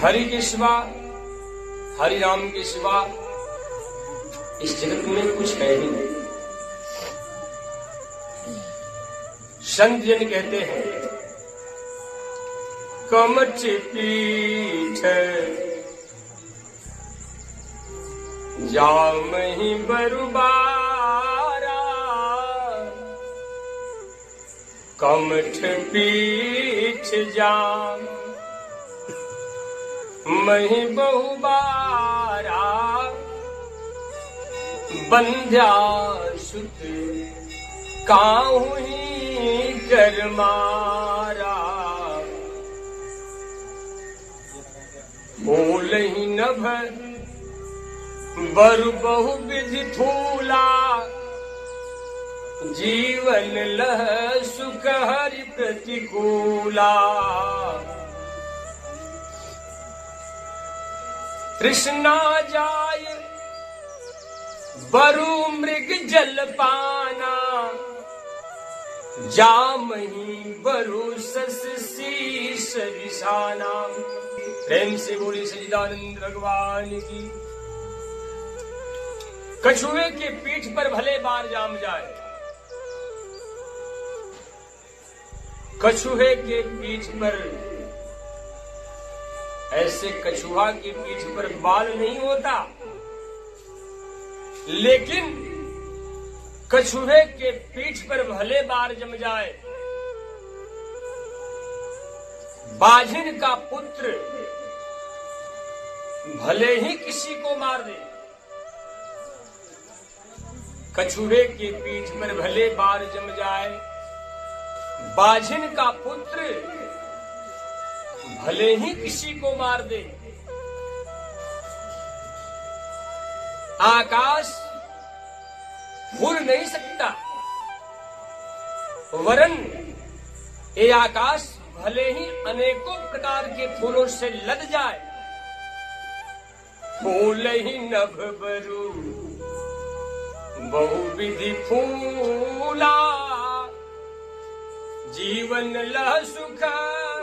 हरि के सिवा, हरि राम के सिवा इस जगत में कुछ है ही नहीं। संत जन कहते हैं कमच पीठ जामहि बरुबारा, कमठ पीठ जाम मही बहुबारा, बंध्या सुत काहू ही कर मारा, बोल ही नभ बरु बहु विधि थूला, जीवन लह सुख हरि प्रतिकूला। तृष्णा जाय बरु मृग जल पाना, जामहि बरु सस शीस विषाना। प्रेम से बोली सच्चिदानंद भगवान की। कछुए के पीठ पर भले बार जाम जाए, कछुए के पीठ पर, ऐसे कछुआ की पीठ पर बाल नहीं होता, लेकिन कछुए के पीठ पर भले बार जम जाए। बाझिन का पुत्र भले ही किसी को मार दे, कछुए के पीठ पर भले बार जम जाए। बाझिन का पुत्र भले ही किसी को मार दे। आकाश फूल नहीं सकता, वरन ये आकाश भले ही अनेकों प्रकार के फूलों से लद जाए, फूल ही नभ बरु बहुविधि फूला, जीवन लह सुख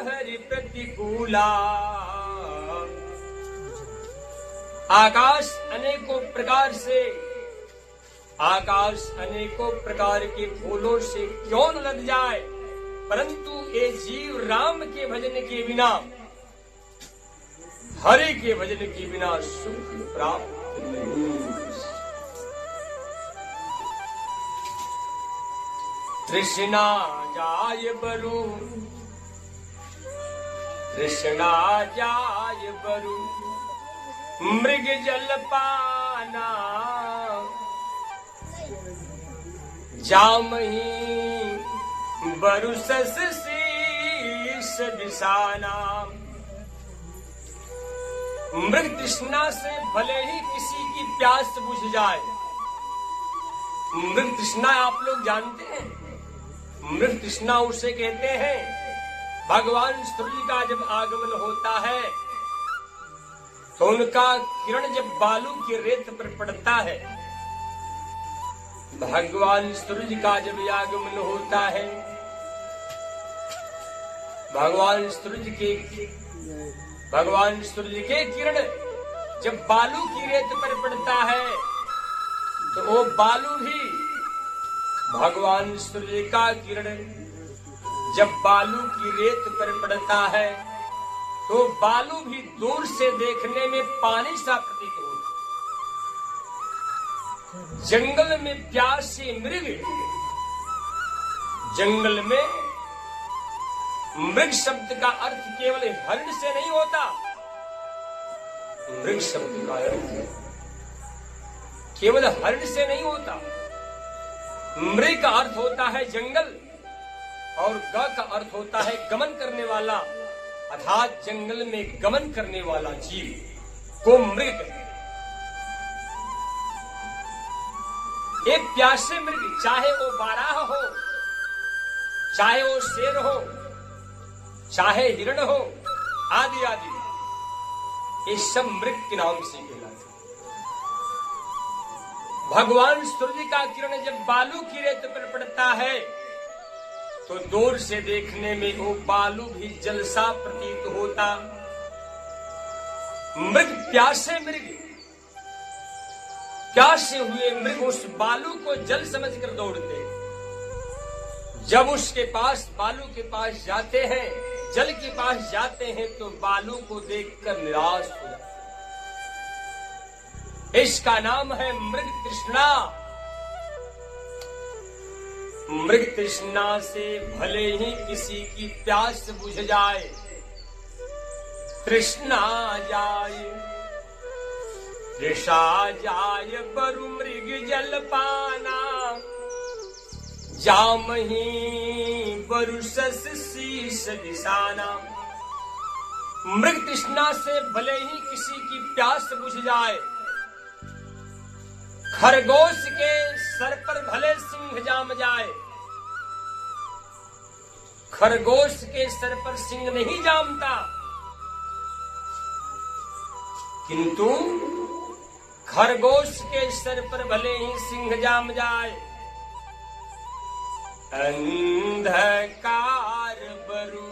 हरि प्रतिकूला। आकाश अनेकों प्रकार से, आकाश अनेकों प्रकार के फूलों से क्यों न लद जाए, परंतु ये जीव राम के भजन के बिना, हरि के भजन के बिना सुख प्राप्त नहीं। तृष्णा जाय बरु, तृष्णा जाय बरु मृग जल पाना, जामहि बरु सस शीस विषाना। मृग तृष्णा से भले ही किसी की प्यास बुझ जाए। मृग तृष्णा आप लोग जानते हैं, मृग तृष्णा उसे कहते हैं भगवान सूर्य का जब आगमन होता है तो उनका किरण जब बालू की रेत पर पड़ता है, भगवान सूर्य का जब आगमन होता है, भगवान सूर्य के किरण जब बालू की रेत पर पड़ता है तो वो बालू भी, भगवान सूर्य का किरण जब बालू की रेत पर पड़ता है तो बालू भी दूर से देखने में पानी सा प्रतीत होता। जंगल में प्यासी मृग, जंगल में मृग शब्द का अर्थ केवल हरिण से नहीं होता। मृग शब्द का अर्थ केवल हरिण से नहीं होता। मृग का अर्थ होता है जंगल और ग का अर्थ होता है गमन करने वाला, अर्थात जंगल में गमन करने वाला जीव को मृग कहते हैं। एक प्यासे मृग, चाहे वो बारह हो, चाहे वो शेर हो, चाहे हिरण हो, आदि आदि, ये सब मृग के नाम से कहलाते हैं। भगवान सूर्य का किरण जब बालू की रेत पर पड़ता है तो दूर से देखने में वो बालू भी जलसा प्रतीत होता। मृग प्यासे मृग, प्यासे हुए मृग उस बालू को जल समझकर दौड़ते। जब उसके पास, बालू के पास जाते हैं, जल के पास जाते हैं, तो बालू को देखकर निराश हो जाते। इसका नाम है मृग तृष्णा। मृग तृष्णा से भले ही किसी की प्यास बुझ जाए, तृष्णा जाए, तृषा जाय बरु मृग जल पाना, जामही बरु सस शीस दिशाना। मृग तृष्णा से भले ही किसी की प्यास बुझ जाए, खरगोश के सर पर भले सिंह जाम जाए, खरगोश के सर पर सिंह नहीं जामता, किंतु खरगोश के सर पर भले ही सिंह जाम जाए। अंधकार बरु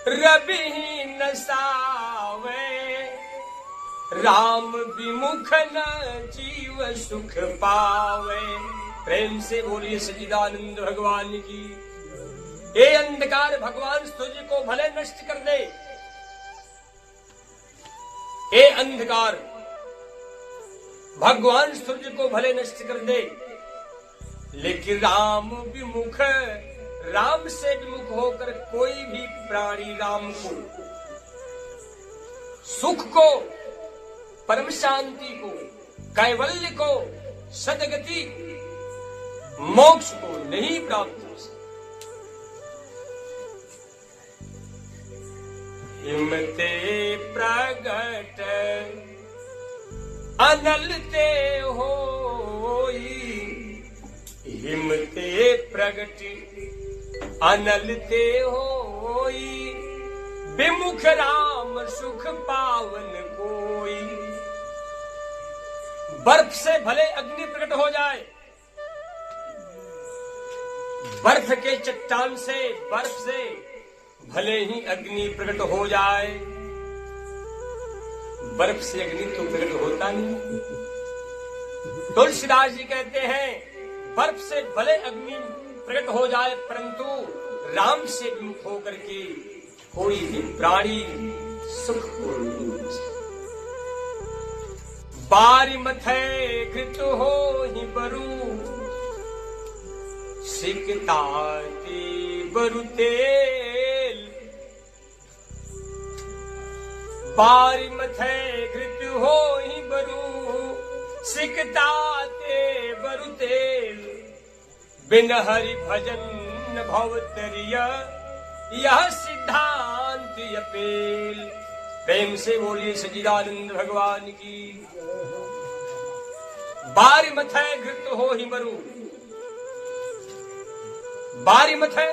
रवि न सावे, राम विमुख न जीव सुख पावे। प्रेम से बोलिए सच्चिदानंद भगवान की। ये अंधकार भगवान सूर्य को भले नष्ट कर दे, ये अंधकार भगवान सूर्य को भले नष्ट कर दे, लेकिन राम विमुख, राम से विमुख होकर कोई भी प्राणी राम को, सुख को, परम शांति को, कैवल्य को, सदगति, मोक्ष को नहीं प्राप्त हो सकता। हिमते प्रगट अनलते होई, हिमते प्रगट अनलते होई, विमुख राम सुख पावन कोई। बर्फ से भले अग्नि प्रकट हो जाए, बर्फ के चट्टान से, बर्फ से भले ही अग्नि प्रकट हो जाए, बर्फ से अग्नि तो प्रकट होता नहीं। तुलसीदास जी कहते हैं बर्फ से भले अग्नि प्रकट हो जाए, परंतु राम से विमुख होकर के कोई भी प्राणी सुख को नहीं मिल सकता। बारी मथे घृत हो ही बरु, सिकताते बरु तेल। बारी मथे घृत हो ही बरु, सिकताते बरु तेल। बिन हरि भजन भवतरिया, यह सिद्धांत अपेल। प्रेम से बोलिए सच्चिदानंद भगवान की। बारी मथे घृत हो ही मरु, बारी मथे,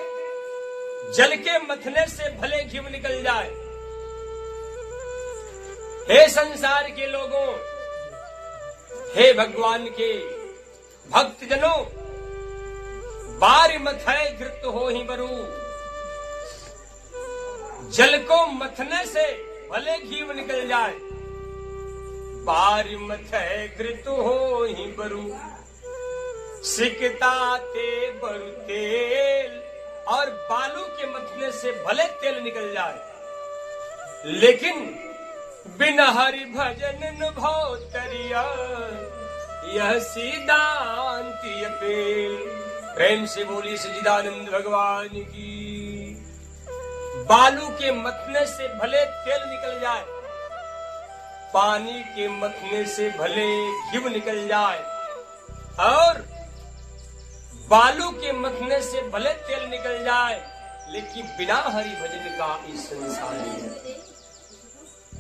जल के मथने से भले घी निकल जाए। हे संसार के लोगों, हे भगवान के भक्तजनों, बारी मथे घृत हो ही मरु, जल को मथने से भले घी निकल जाए। बारी मथे घृत हो ही बरु, सिकताते बरु तेल। और बालू के मथने से भले तेल निकल जाए, लेकिन बिन हरि भजन न भवतरिया, यह सिद्धांत अपेल। प्रेम से बोली सच्चिदानंद भगवान की। बालू के मथने से भले तेल निकल जाए, पानी के मथने से भले घी निकल जाए, और बालू के मथने से भले तेल निकल जाए, लेकिन बिना हरि भजन का इस संसार में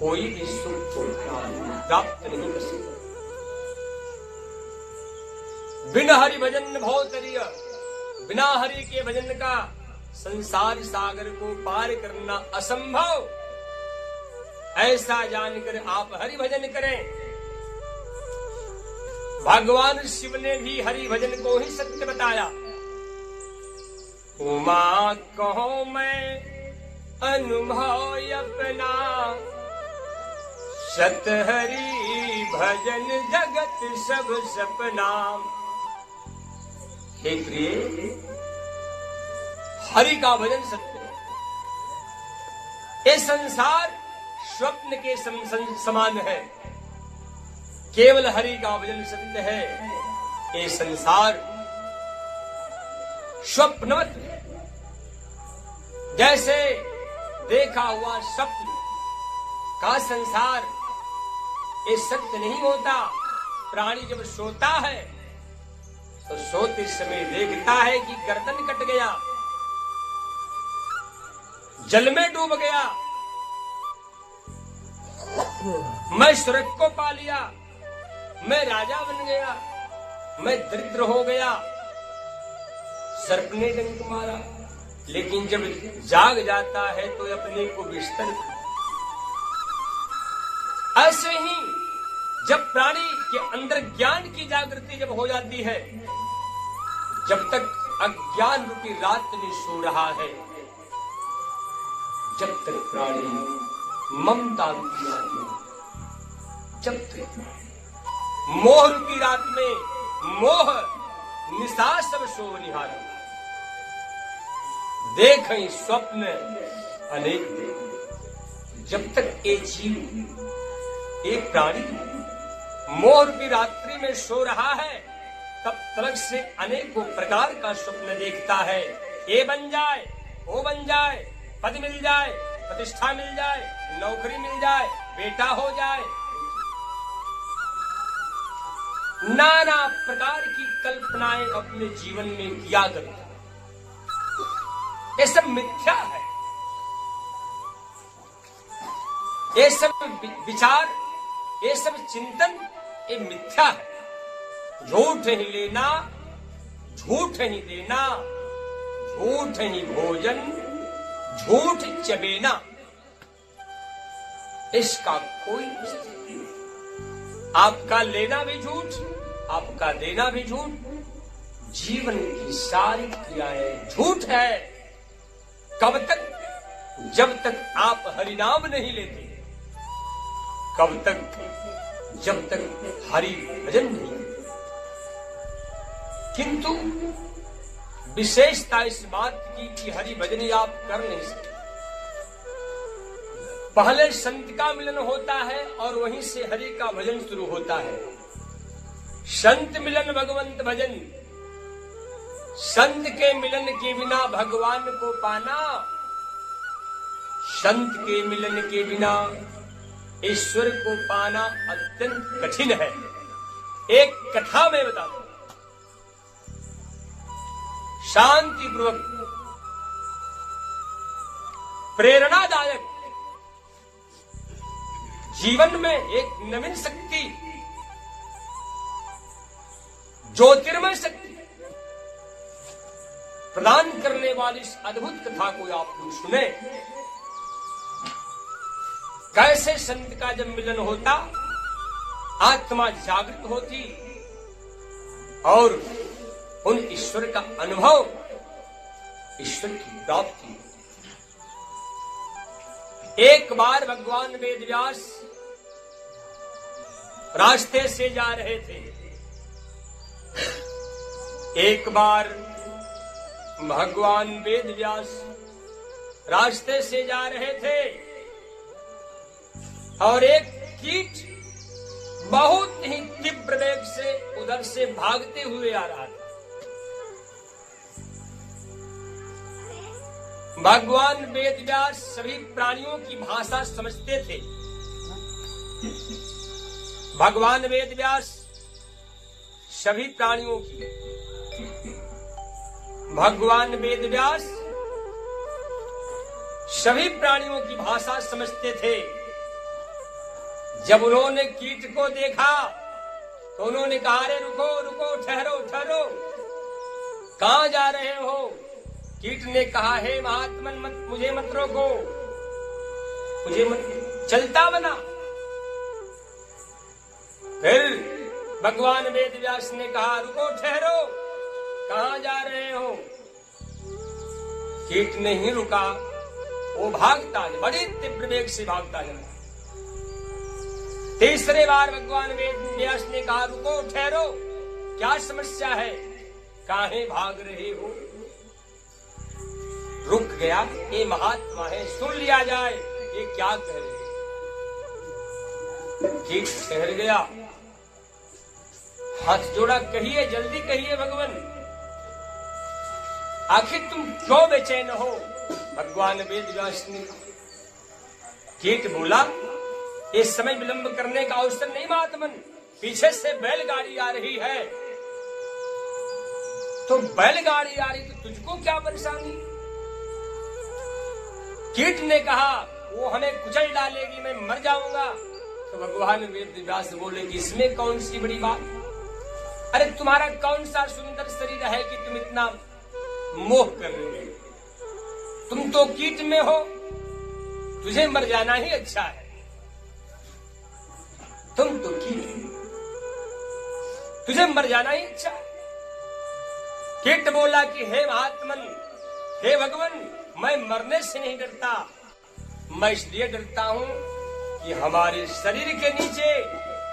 कोई भी सुख को प्राप्त नहीं कर सकता। बिना हरि भजन भवतरिया, बिना हरि के भजन का संसार सागर को पार करना असंभव। ऐसा जानकर आप हरि भजन करें। भगवान शिव ने भी हरि भजन को ही सत्य बताया। उमा कहो मैं अनुभव अपना, सत हरि भजन जगत सब सपना। हे प्रिय, हरि का भजन सत्य है। ये संसार स्वप्न के समान है, केवल हरि का भजन सत्य है। ये संसार स्वप्नवत है, जैसे देखा हुआ स्वप्न का संसार ये सत्य नहीं होता। प्राणी जब सोता है तो सोते समय देखता है कि गर्दन कट गया, जल में डूब गया, मैं स्वर्ग को पा लिया, मैं राजा बन गया, मैं दरिद्र हो गया, सर्प ने डंक मारा। लेकिन जब जाग जाता है तो अपने को बिस्तर। ऐसे ही जब प्राणी के अंदर ज्ञान की जागृति जब हो जाती है, जब तक अज्ञान रूपी रात में सो रहा है, जब तक प्राणी ममता रूपी रात में, जब तक मोह रूपी रात में मोह निशा सब सो निहारा। देख स्वप्न अनेक देख। जब तक एक जीव एक प्राणी मोह रूपी रात्रि में सो रहा है, तब तक से अनेकों प्रकार का स्वप्न देखता है। ये बन जाए, वो बन जाए, पद मिल जाए, प्रतिष्ठा मिल जाए, नौकरी मिल जाए, बेटा हो जाए। नाना प्रकार की कल्पनाएं अपने जीवन में किया करता है। ये सब मिथ्या है। ये सब विचार, ये सब चिंतन, ये मिथ्या है। झूठ ही लेना, झूठ ही देना, झूठ ही भोजन, झूठ चबेना, इसका कोई अस्तित्व नहीं। आपका लेना भी झूठ, आपका देना भी झूठ, जीवन की सारी क्रियाएं झूठ है। कब तक? जब तक आप हरिनाम नहीं लेते। कब तक? जब तक हरि भजन नहीं करते। किंतु विशेषता इस बात की कि हरि भजन आप कर नहीं सकते। पहले संत का मिलन होता है और वहीं से हरि का भजन शुरू होता है। संत मिलन भगवंत भजन। संत के मिलन के बिना भगवान को पाना, संत के मिलन के बिना ईश्वर को पाना अत्यंत कठिन है। एक कथा में बता दूं, शांति पूर्वक प्रेरणादायक जीवन में एक नवीन शक्ति, ज्योतिर्मय शक्ति प्रदान करने वाली इस अद्भुत कथा को आप लोग सुने। कैसे संत का जब मिलन होता, आत्मा जागृत होती और उन ईश्वर का अनुभव, ईश्वर की प्राप्ति। एक बार भगवान वेदव्यास रास्ते से जा रहे थे। एक बार भगवान वेदव्यास रास्ते से जा रहे थे और एक कीट बहुत ही तीव्र वेग से उधर से भागते हुए आ रहा था। भगवान वेदव्यास सभी प्राणियों की भाषा समझते थे। भगवान वेदव्यास सभी प्राणियों की, भगवान वेदव्यास सभी प्राणियों की भाषा समझते थे। जब उन्होंने कीट को देखा तो उन्होंने कहा, अरे रुको रुको, ठहरो ठहरो, कहां जा रहे हो? कीट ने कहा, हे महात्मन, मुझे मत रोको, मुझे मत, चलता बना। फिर भगवान वेदव्यास ने कहा, रुको ठहरो, कहां जा रहे हो? कीट नहीं रुका, वो भागता, बड़ी तीव्र वेग से भागता जा रहा। तीसरे बार भगवान वेद व्यास ने कहा, रुको, ठहरो, क्या समस्या है, काहे भाग रहे हो? रुक गया, ये महात्मा है, सुन लिया जाए ये क्या कह रहे हैं। कीट ठहर गया, हाथ जोड़ा, कहिए, जल्दी कहिए भगवान, आखिर तुम क्यों बेचैन हो? भगवान वेद व्यास ने, कीट बोला, इस समय विलंब करने का अवसर नहीं महात्मन, पीछे से बैलगाड़ी आ रही है। तो बैलगाड़ी आ रही तो तुझको क्या परेशानी? कीट ने कहा, वो हमें कुचल डालेगी, मैं मर जाऊंगा। तो भगवान वेद व्यास बोले कि इसमें कौन सी बड़ी बात, अरे तुम्हारा कौन सा सुंदर शरीर है कि तुम इतना मोह कर रहे हो? तुम तो कीट में हो, तुझे मर जाना ही अच्छा है। तुम तो कीट, तुझे मर जाना ही अच्छा है। कीट बोला कि हे महात्मन, हे भगवान, मैं मरने से नहीं डरता, मैं इसलिए डरता हूं कि हमारे शरीर के नीचे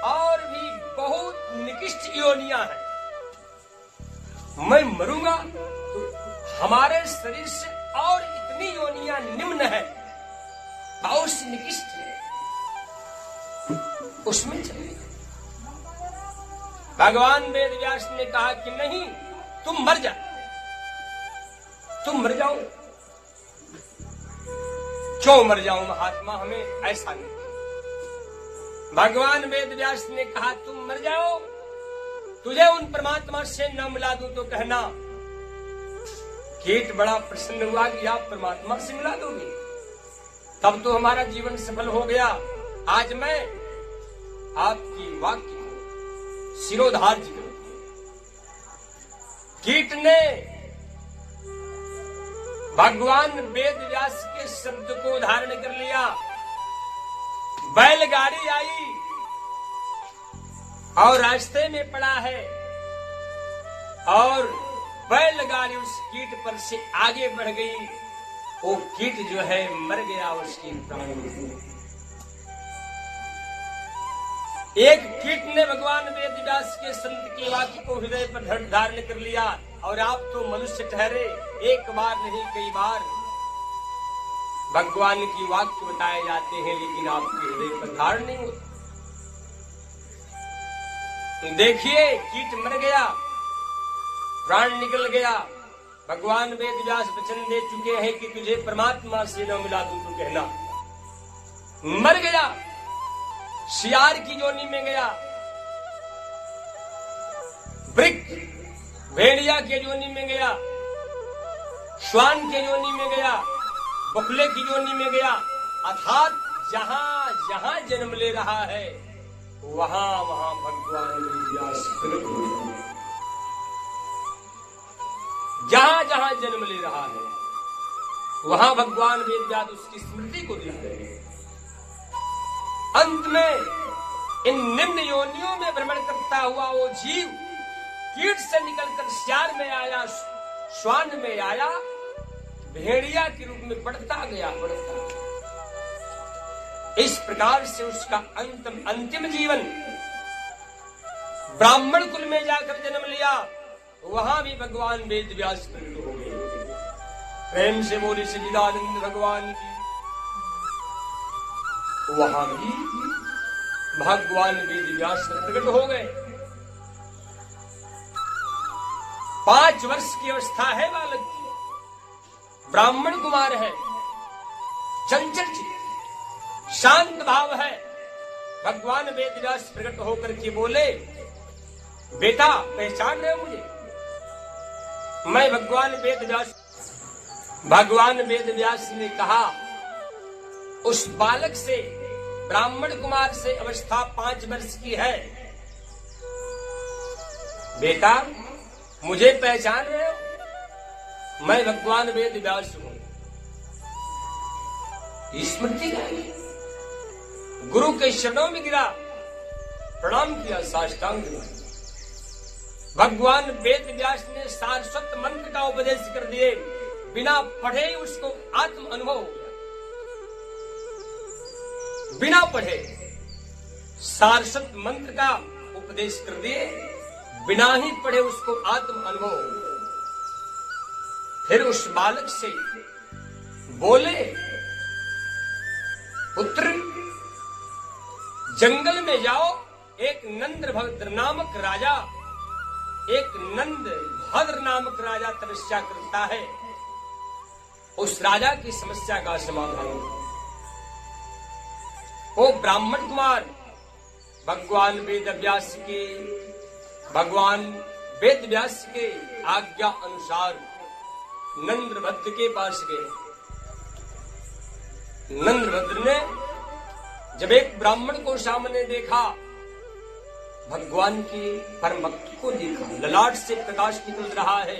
और भी बहुत निकृष्ट योनियां हैं। मैं मरूंगा तो हमारे शरीर से और इतनी योनियां निम्न है, बहुत सी निकृष्ट है, उसमें चले। भगवान वेद व्यास ने कहा कि नहीं, तुम मर जा, तुम मर जाओ। क्यों मर जाऊं महात्मा, हमें ऐसा नहीं। भगवान वेद व्यास ने कहा, तुम मर जाओ, तुझे उन परमात्मा से न मिला दूं तो कहना। कीट बड़ा प्रसन्न हुआ कि आप परमात्मा से मिला दोगे, तब तो हमारा जीवन सफल हो गया। आज मैं आपकी वाक्य को शिरोधार्य करूंगा। कीट ने भगवान वेद व्यास के शब्द को धारण कर लिया। बैलगाड़ी आई और रास्ते में पड़ा है, और बैलगाड़ी उस कीट पर से आगे बढ़ गई। वो कीट जो है मर गया, उसकी प्राण। एक कीट ने भगवान वेद व्यास के संत के वाक्य को हृदय पर धारण कर लिया, और आप तो मनुष्य ठहरे, एक बार नहीं कई बार भगवान की वाक्य बताए जाते हैं, लेकिन आपके हृदय पर धारण नहीं होता। देखिए, कीट मर गया, प्राण निकल गया। भगवान वेद व्यास वचन दे चुके हैं कि तुझे परमात्मा से न मिला दूं तो कहना। मर गया, शियार की योनि में गया, वृक्ष भेड़िया के योनि में गया, श्वान के योनि में गया, बकुले की योनि में गया। अर्थात जहां जहां जन्म ले रहा है, वहां वहां भगवान वेद व्यास प्रकट हो रहे हैं। जहां जहां जन्म ले रहा है, वहां भगवान वेद व्यास उसकी स्मृति को दे रहे हैं। अंत में इन निम्न योनियों में भ्रमण करता हुआ वो जीव कीट से निकलकर श्यार में आया, श्वान में आया, भेड़िया के रूप में बढ़ता गया, बढ़ता गया। इस प्रकार से उसका अंतिम जीवन ब्राह्मण कुल में जाकर जन्म लिया। वहां भी भगवान वेद व्यास प्रकट हो गए। प्रेम से बोले सच्चिदानंद भगवान की। वहां भी भगवान वेद व्यास प्रकट हो गए। 5 वर्ष की अवस्था है बालक की, ब्राह्मण कुमार है, चंचल चित्त, शांत भाव है। भगवान वेद व्यास प्रकट होकर के बोले, बेटा पहचान रहे हो मुझे? मैं भगवान वेद व्यास। भगवान वेद व्यास ने कहा, उस बालक से, ब्राह्मण कुमार से अवस्था 5 वर्ष की है, बेटा मुझे पहचान रहे हो? मैं भगवान वेद व्यास हूं। स्मृति आई, गुरु के शरणों में गिरा, प्रणाम किया, साष्टांग गिरा। भगवान वेद व्यास ने सारस्वत मंत्र का उपदेश कर दिए, बिना पढ़े उसको आत्म अनुभव हो गया। बिना पढ़े सारस्वत मंत्र का उपदेश कर दिए, बिना ही पढ़े उसको आत्म अनुभव। फिर उस बालक से बोले, पुत्र जंगल में जाओ, एक नंद्रभद्र नामक राजा, एक नंद भद्र नामक राजा तपस्या करता है, उस राजा की समस्या का समाधान। वो ब्राह्मण कुमार भगवान वेद व्यास के आज्ञा अनुसार नंद्रभद्र के पास गए। नंद्रभद्र ने जब एक ब्राह्मण को सामने देखा, भगवान के परम भक्त को देखा, ललाट से प्रकाश निकल रहा है,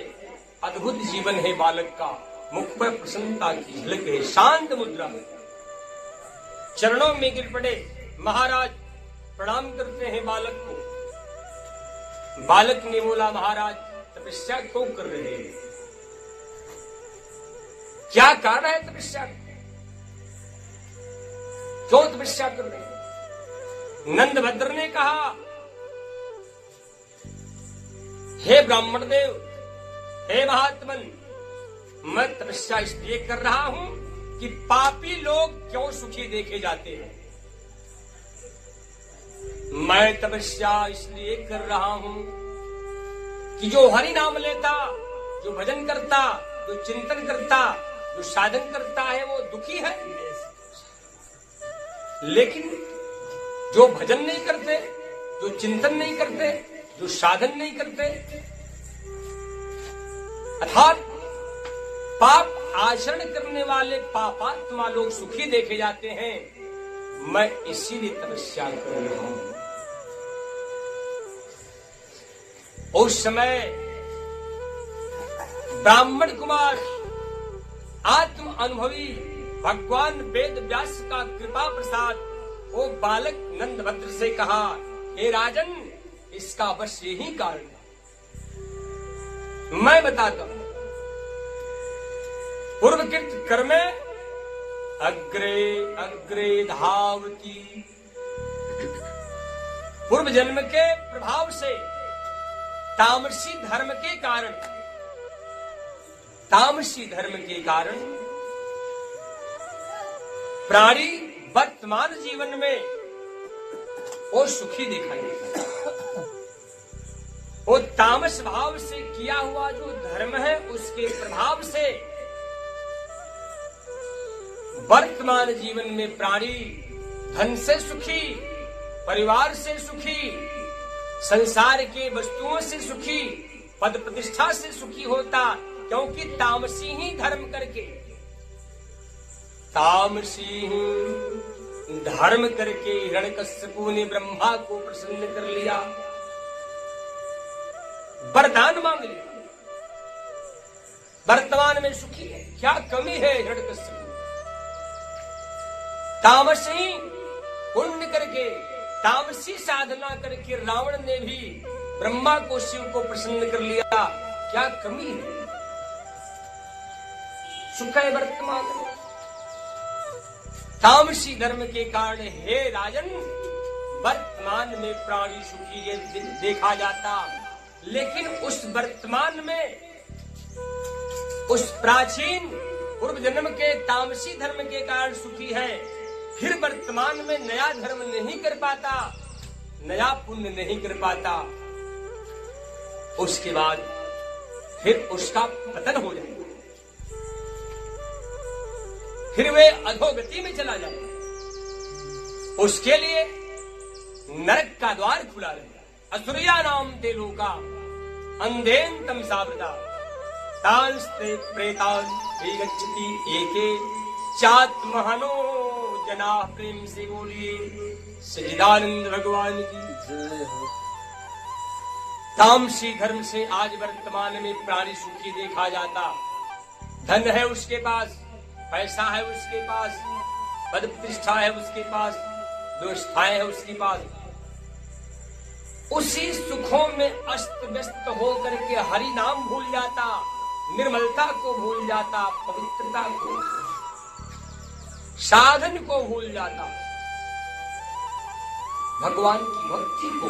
अद्भुत जीवन है बालक का, मुख पर प्रसन्नता की झलक है, शांत मुद्रा है। चरणों में गिर पड़े, महाराज प्रणाम करते हैं बालक को। बालक ने बोला, महाराज तपस्या क्यों कर रहे हैं? क्या कारण है तपस्या? क्यों तपस्या कर रहे हैं? नंदभद्र ने कहा, हे ब्राह्मण देव, हे महात्मन, मैं तपस्या इसलिए कर रहा हूं कि पापी लोग क्यों सुखी देखे जाते हैं। मैं तपस्या इसलिए कर रहा हूं कि जो हरि नाम लेता, जो भजन करता, जो चिंतन करता, जो साधन करता है, वो दुखी है। लेकिन जो भजन नहीं करते, जो चिंतन नहीं करते, जो साधन नहीं करते, अर्थात पाप आचरण करने वाले पापात्मा लोग सुखी देखे जाते हैं। मैं इसीलिए तपस्या कर रहा हूं। उस समय ब्राह्मण कुमार आत्म अनुभवी भगवान वेद व्यास का कृपा प्रसाद वो बालक नंदभद्र से कहा, हे राजन, इसका अवश्य यही कारण है। मैं बताता हूं। पूर्वकृत कर्मे अग्रे अग्रे धावती, पूर्व जन्म के प्रभाव से तामसी धर्म के कारण, तामसी धर्म के कारण प्राणी वर्तमान जीवन में वो सुखी दिखाई देता है। वो तामस भाव से किया हुआ जो धर्म है, उसके प्रभाव से वर्तमान जीवन में प्राणी धन से सुखी, परिवार से सुखी, संसार के वस्तुओं से सुखी, पद प्रतिष्ठा से सुखी होता, क्योंकि तामसी ही धर्म करके, तामसी धर्म करके हिरण्यकश्यपु ने ब्रह्मा को प्रसन्न कर लिया, वरदान मांग लिया, वर्तमान में सुखी है। क्या कमी है हिरण्यकश्यपु? तामसी पुण्य करके, तामसी साधना करके रावण ने भी ब्रह्मा को, शिव को प्रसन्न कर लिया। क्या कमी है? सुख है वर्तमान में। तामसी धर्म के कारण हे राजन, वर्तमान में प्राणी सुखी देखा जाता, लेकिन उस वर्तमान में, उस प्राचीन पूर्व जन्म के तामसी धर्म के कारण सुखी है, फिर वर्तमान में नया धर्म नहीं कर पाता, नया पुण्य नहीं कर पाता, उसके बाद फिर उसका पतन हो जाए, फिर वे अधोगति में चला जाए। उसके लिए नरक का द्वार खुला रहे। असुरिया नाम ते लोका अंधेन तम सावृता तांस्ते प्रेतान विगच्छति एके चात्महनो जना। प्रेम से बोलिए सच्चिदानंद भगवान की जय हो। तामसी धर्म से आज वर्तमान में प्राणी सुखी देखा जाता। धन है उसके पास, पैसा है उसके पास, पद प्रतिष्ठा है उसके पास, व्यवस्थाएं है उसके पास, उसी सुखों में अस्त व्यस्त होकर के हरि नाम भूल जाता, निर्मलता को भूल जाता, पवित्रता को, साधन को भूल जाता। भगवान की भक्ति को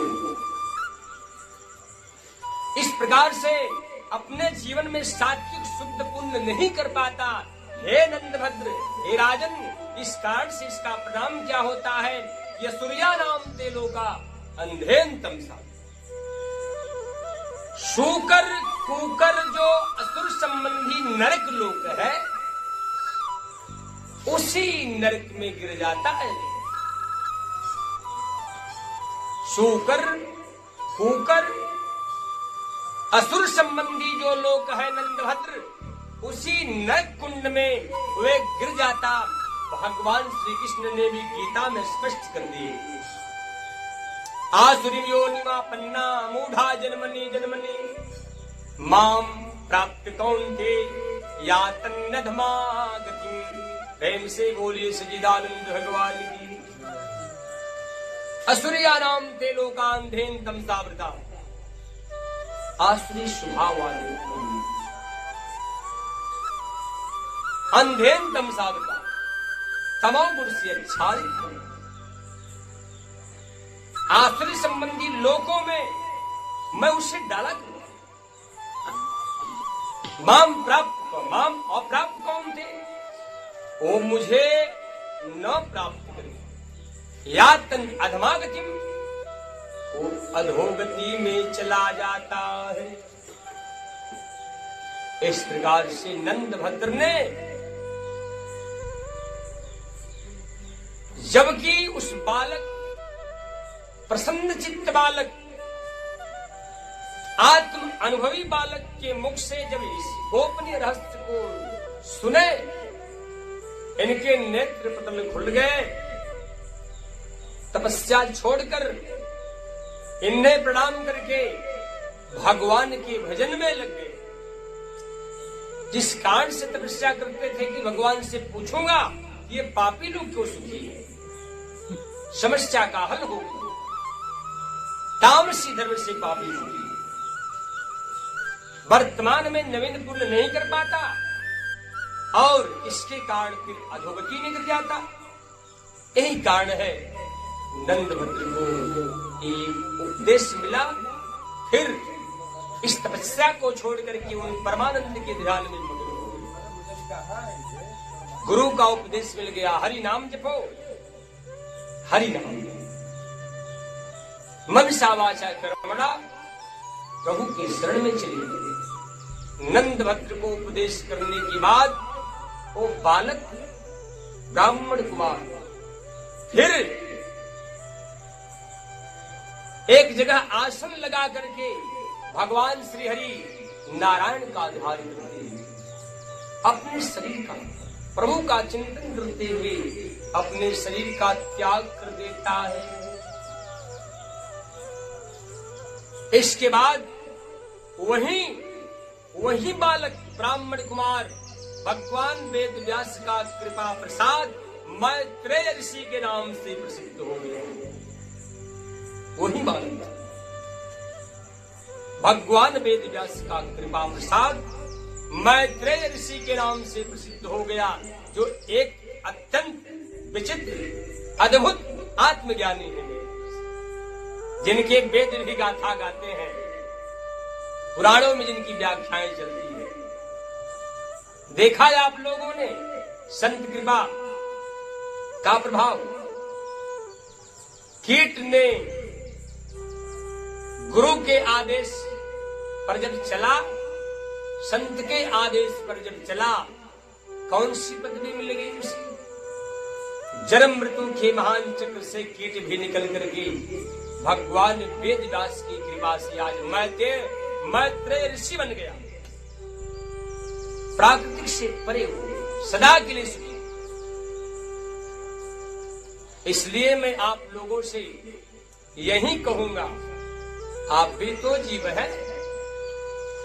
इस प्रकार से अपने जीवन में सात्विक शुद्ध पुण्य नहीं कर पाता, हे नंदभद्र, हे राजन, इस कारण से इसका परिणाम क्या होता है? ये सूर्या नाम ते लोका अंधेन तमसा। शूकर कुकर जो असुर संबंधी नरक लोक है, उसी नरक में गिर जाता है। शूकर कुकर असुर संबंधी जो लोक है नंदभद्र, उसी नरक कुंड में वे गिर जाता। भगवान श्री कृष्ण ने भी गीता में स्पष्ट कर दिए, आसुरी योनिमा पन्ना मूढ़ा जन्मनि जन्मनि माम प्राप्त कौन्ते या तन्नधमा गति। प्रेम से बोलिए सच्चिदानंद भगवान की। असुरिया नाम ते लोकांधेन तमसावृता। आसुरी स्वभाव वाले अंधेन तमसावृता, तमाम गुण से आच्छादित आसुरी संबंधी लोकों में मैं उसे डाला करूंगा। माम प्राप्त, माम अप्राप्त कौन थे? वो मुझे न प्राप्त करे। या तन अधमागति, वो अधोगति में चला जाता है। इस प्रकार से नंदभद्र ने, जबकि उस बालक, प्रसन्न चित्त बालक, आत्म अनुभवी बालक के मुख से जब इस गोपनीय रहस्य को सुने, इनके नेत्र पटल खुल गए। तपस्या छोड़कर इन्हें प्रणाम करके भगवान के भजन में लग गए। जिस कारण से तपस्या करते थे कि भगवान से पूछूंगा ये पापी लोग क्यों सुखी है, समस्या का हल होगा। तामसी धर्म से पापी सुखी, वर्तमान में नवीन पुण्य नहीं कर पाता और इसके कारण फिर अधोगति में गिर जाता। यही कारण है नंदभद्र को एक उपदेश मिला। फिर इस तपस्या को छोड़ करके उन परमानंद के ध्यान में मग्न हो गए। गुरु का उपदेश मिल गया, हरि नाम जपो, हरि नाम मनसा वाचा कर्मणा, प्रभु के शरण में चले गए। नंदभद्र को उपदेश करने के बाद वो बालक ब्राह्मण कुमार फिर एक जगह आसन लगा करके भगवान श्री हरि नारायण का ध्यान करते हुए, अपने शरीर का, प्रभु का चिंतन करते हुए अपने शरीर का त्याग कर देता है। इसके बाद वही बालक ब्राह्मण कुमार भगवान वेद व्यास का कृपा प्रसाद मैत्रेय ऋषि के नाम से प्रसिद्ध हो गया। वही बालक भगवान वेद व्यास का कृपा प्रसाद मैत्रेय ऋषि के नाम से प्रसिद्ध हो गया, जो एक अत्यंत विचित्र अद्भुत आत्मज्ञानी है, जिनके वेद भी गाथा गाते हैं, पुराणों में जिनकी व्याख्याएं चलती है। देखा है आप लोगों ने संत कृपा का प्रभाव। कीट ने गुरु के आदेश पर जब चला, संत के आदेश पर जब चला, कौन सी पदवी मिल गई उसे? जन्म मृत्यु के महान चक्र से कीट भी निकल करके भगवान वेद व्यास की कृपा से आज मैत्रेय ऋषि बन गया। प्राकृतिक से परे हो, सदा के लिए सुखी। इसलिए मैं आप लोगों से यही कहूंगा, आप भी तो जीव है,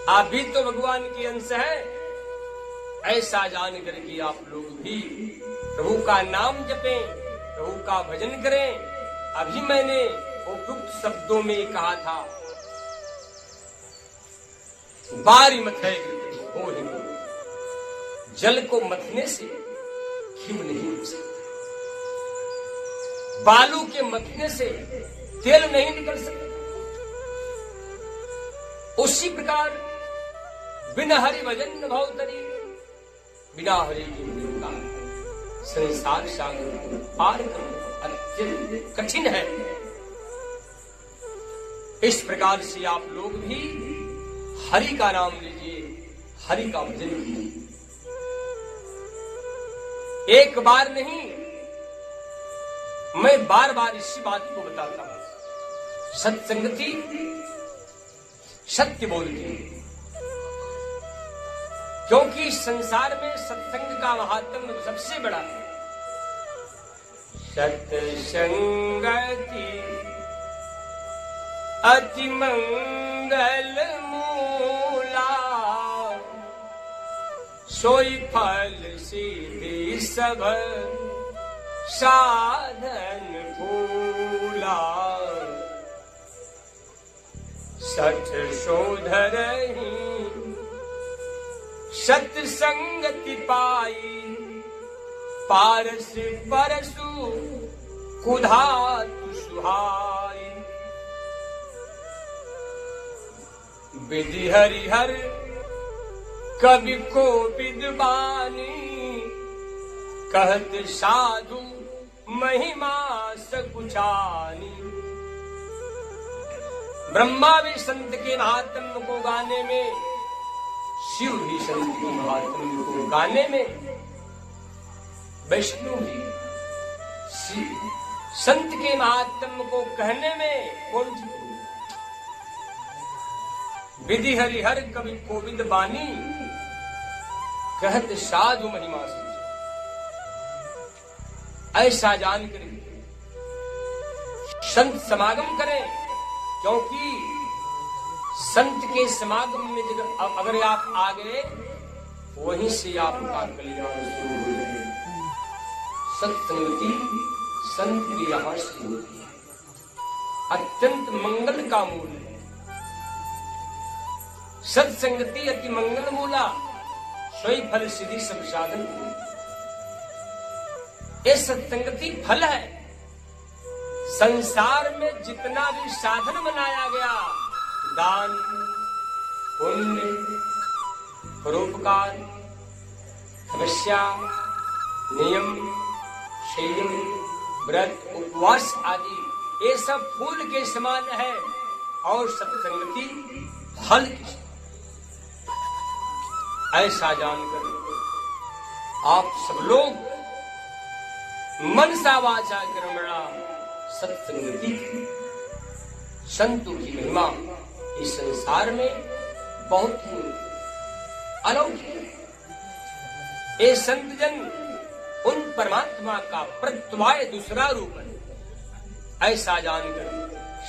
आप भी तो भगवान के अंश है। ऐसा जान करके आप लोग भी प्रभु का नाम जपें, प्रभु का भजन करें। अभी मैंने उपयुक्त शब्दों में कहा था, बारी मथे हो ही जल को मथने से घी नहीं हो सकता। बालू के मथने से तेल नहीं निकल सकता, उसी प्रकार बिना हरि भजन न भव तरी, बिना हरि की भजन का संसार सागर को पार करना अत्यंत कठिन है। इस प्रकार से आप लोग भी हरि का नाम लीजिए, हरि का भजन कीजिए। एक बार नहीं, मैं बार बार इसी बात को बताता हूं। सत्संगति सत्य बोलती है, क्योंकि संसार में सत्संग का महात्म सबसे बड़ा है। सत्संगति अति मंगल मूला, सोई फल सीधी सब साधन फूला। सठ शोधरही सत्संगति पाई, पारस परसु कुधातु सुहाई। विधि हरिहर कवि को विद्वानी, कहत साधु महिमा सकुचानी। ब्रह्मा भी संत के महात्म्य को गाने में, शिव भी संत के महात्म्य को गाने में, वैष्णु भी संत के महात्म्य को कहने में कौन सी? विधि हरिहर कवि कोविद बानी, कहत साधु महिमा से। ऐसा जानकर संत समागम करें, क्योंकि संत के समागम में जब अगर आप आ गए, वहीं से आपका कल्याण शुरू हो जाए। सत्संगति संत की यहां से होती है, अत्यंत मंगल का मूल है। सत्संगति अति मंगल मूला, सोई फल सिद्धि सब साधन। ये सत्संगति फल है। संसार में जितना भी साधन बनाया गया, दान, पुण्य, परोपकार, तपस्या, नियम, संयम, व्रत, उपवास आदि, ये सब फूल के समान है और सत्संगति फल की समान। ऐसा जानकर आप सब लोग मनसा वाचा कर्मणा सत्संगति, संतों की महिमा इस संसार में बहुत ही अलौकिक है। ये संत जन उन परमात्मा का प्रत्यवाय दूसरा रूप है। ऐसा जानकर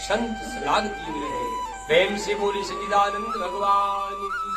संत सलागती में रहे। प्रेम से बोली सच्चिदानंद भगवान की।